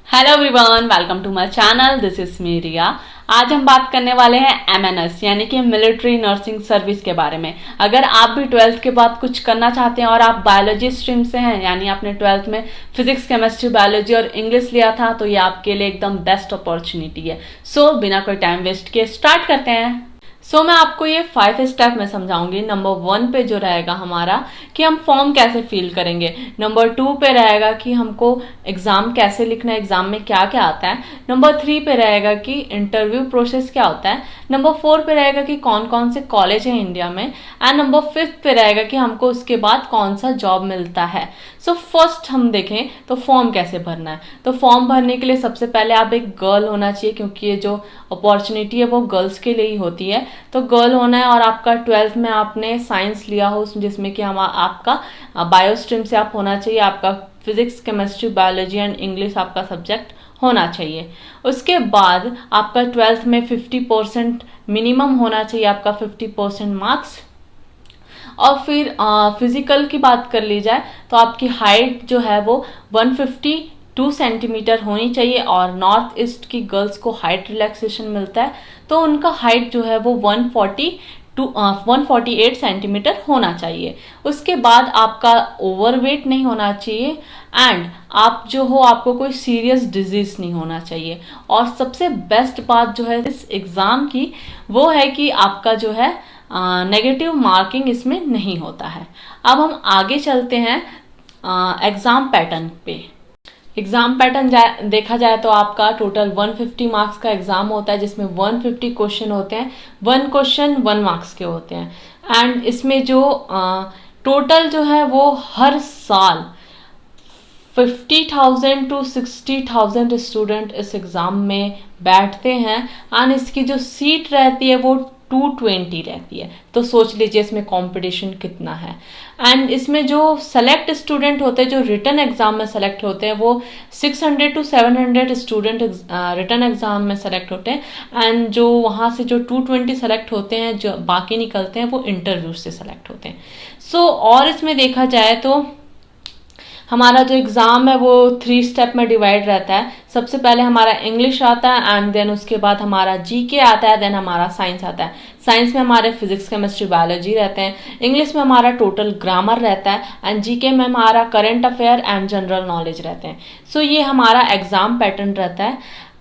Hello everyone, welcome to my channel. This is me Riya. आज हम बात करने वाले हैं एमएनएस यानी कि मिलिट्री नर्सिंग सर्विस के बारे में। अगर आप भी 12th के बाद कुछ करना चाहते हैं और आप बायोलॉजी स्ट्रीम से हैं, यानी आपने 12th में फिजिक्स, केमिस्ट्री, बायोलॉजी और इंग्लिश लिया था, तो ये आपके लिए एकदम बेस्ट अपॉर्चुनिटी है। सो बिना कोई टाइम वेस्ट किए स्टार्ट करते हैं। मैं आपको ये 5 स्टेप में समझाऊंगी। नंबर 1 पे जो रहेगा हमारा कि हम फॉर्म कैसे फिल करेंगे। नंबर 2 पे रहेगा कि हमको एग्जाम कैसे लिखना है, एग्जाम में क्या क्या आता है। नंबर 3 पे रहेगा कि इंटरव्यू प्रोसेस क्या होता है। नंबर 4 पे रहेगा कि कौन कौन से कॉलेज है इंडिया में। एंड नंबर 5 पे रहेगा कि हमको उसके बाद कौन सा जॉब मिलता है। फर्स्ट हम देखें तो फॉर्म कैसे भरना है। तो फॉर्म भरने के लिए सबसे पहले आप एक गर्ल होना चाहिए, क्योंकि ये जो अपॉर्चुनिटी है वो गर्ल्स के लिए ही होती है। तो गर्ल होना है और आपका 12th में आपने साइंस लिया हो, जिसमें कि हम आपका बायो स्ट्रीम से आप होना चाहिए। आपका physics, chemistry, biology and English आपका सब्जेक्ट होना चाहिए। उसके बाद आपका 12th में 50% मिनिमम होना चाहिए, आपका 50% मार्क्स। और फिर फिजिकल की बात कर ली जाए तो आपकी हाइट जो है वो 152 सेंटीमीटर होनी चाहिए। और नॉर्थ ईस्ट की गर्ल्स को हाइट रिलैक्सेशन मिलता है, तो उनका हाइट जो है वो 148 सेंटीमीटर होना चाहिए। उसके बाद आपका ओवरवेट नहीं होना चाहिए एंड आप जो हो आपको कोई सीरियस डिजीज नहीं होना चाहिए। और सबसे बेस्ट बात जो है इस एग्जाम की वो है कि आपका जो है नेगेटिव मार्किंग इसमें नहीं होता है। अब हम आगे चलते हैं एग्जाम पैटर्न पे। एग्जाम पैटर्न देखा जाए तो आपका टोटल 150 मार्क्स का एग्जाम होता है, जिसमें 150 क्वेश्चन होते हैं। 1 क्वेश्चन 1 मार्क्स के होते हैं। एंड इसमें जो टोटल जो है वो हर साल 50,000 to 60,000 स्टूडेंट इस एग्जाम में बैठते हैं। एंड इसकी जो सीट रहती है वो 220 रहती है। तो सोच लीजिए इसमें कंपटीशन कितना है। एंड इसमें जो सेलेक्ट स्टूडेंट होते हैं, जो रिटन एग्जाम में सेलेक्ट होते हैं, वो 600 to 700 स्टूडेंट रिटन एग्जाम में सेलेक्ट होते हैं। एंड जो वहाँ से जो 220 सेलेक्ट होते हैं, जो बाकी निकलते हैं, वो इंटरव्यू से सेलेक्ट होते हैं। और इसमें देखा जाए तो हमारा जो एग्जाम है वो 3 स्टेप में डिवाइड रहता है। सबसे पहले हमारा इंग्लिश आता है एंड देन उसके बाद हमारा जीके आता है, देन हमारा साइंस आता है। साइंस में हमारे फिजिक्स, केमिस्ट्री, बायोलॉजी रहते हैं। इंग्लिश में हमारा टोटल ग्रामर रहता है एंड जीके में हमारा current affair and general knowledge रहते हैं। ये हमारा एग्जाम पैटर्न रहता है।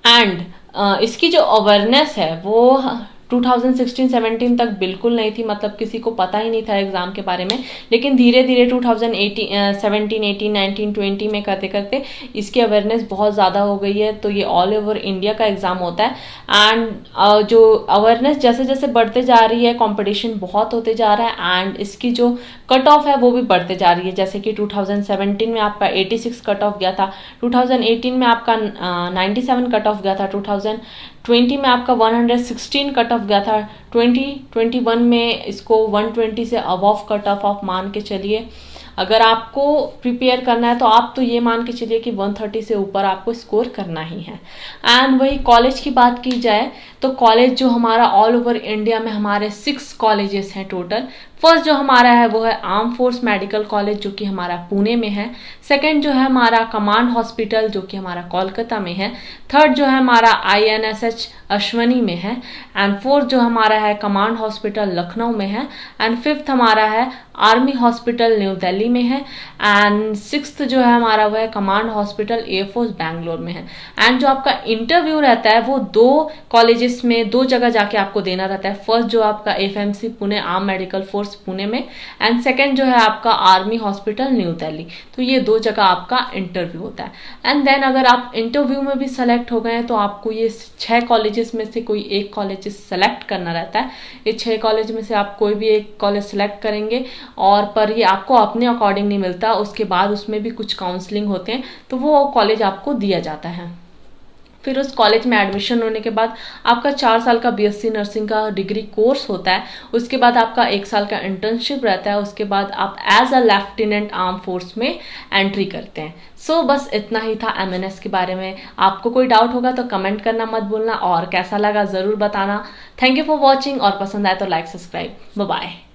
एंड इसकी जो अवेयरनेस है वो 2016-17 तक बिल्कुल नहीं थी, मतलब किसी को पता ही नहीं था एग्जाम के बारे में। लेकिन धीरे धीरे 2017, 18, 19, 20 में करते करते इसकी अवेयरनेस बहुत ज़्यादा हो गई है। तो ये ऑल ओवर इंडिया का एग्जाम होता है। एंड जो अवेयरनेस जैसे जैसे बढ़ते जा रही है, कंपटीशन बहुत होते जा रहा है एंड इसकी जो कट ऑफ है वो भी बढ़ते जा रही है। जैसे कि 2017 में आपका 86 कट ऑफ गया था, 2018 में आपका 97 कट ऑफ गया था, 2020 में आपका 116 कट ऑफ गया था, 2021 में इसको 120 से अबव कट ऑफ आप मान के चलिए। अगर आपको प्रिपेयर करना है तो आप तो ये मान के चलिए कि 130 से ऊपर आपको स्कोर करना ही है। एंड वही कॉलेज की बात की जाए तो कॉलेज जो हमारा ऑल ओवर इंडिया में हमारे 6 कॉलेजेस हैं टोटल। फर्स्ट जो हमारा है वो है आर्म फोर्स मेडिकल कॉलेज, जो कि हमारा पुणे में है। सेकंड जो है हमारा कमांड हॉस्पिटल, जो कि हमारा कोलकाता में है। थर्ड जो है हमारा INSH अश्वनी में है। एंड फोर्थ जो हमारा है कमांड हॉस्पिटल लखनऊ में है। एंड फिफ्थ हमारा है आर्मी हॉस्पिटल न्यू दिल्ली में है। एंड सिक्स्थ जो है हमारा वो है कमांड हॉस्पिटल एयरफोर्स बैंगलोर में है। एंड जो आपका इंटरव्यू रहता है वो 2 कॉलेजेस में 2 जगह जाके आपको देना रहता है। फर्स्ट जो आपका FMC Pune arm medical force Pune में, एंड सेकेंड जो है आपका आर्मी हॉस्पिटल न्यू दिल्ली। तो ये 2 जगह आपका इंटरव्यू होता है। एंड देन अगर आप इंटरव्यू में भी सेलेक्ट हो गए हैं तो आपको ये 6 कॉलेजेस में से कोई एक कॉलेज सेलेक्ट करना रहता है। ये 6 कॉलेज में से आप कोई भी एक कॉलेज सेलेक्ट करेंगे, और पर ये आपको अपने अकॉर्डिंग नहीं मिलता। उसके बाद उसमें भी कुछ काउंसलिंग होते हैं, तो वो कॉलेज आपको दिया जाता है। फिर उस कॉलेज में एडमिशन होने के बाद आपका 4 साल का BSc नर्सिंग का डिग्री कोर्स होता है। उसके बाद आपका 1 साल का इंटर्नशिप रहता है। उसके बाद आप as a lieutenant arm force में एंट्री करते हैं। बस इतना ही था MNS के बारे में। आपको कोई डाउट होगा तो कमेंट करना मत भूलना, और कैसा लगा ज़रूर बताना। थैंक यू फॉर वॉचिंग, और पसंद आए तो लाइक, सब्सक्राइब। Bye bye.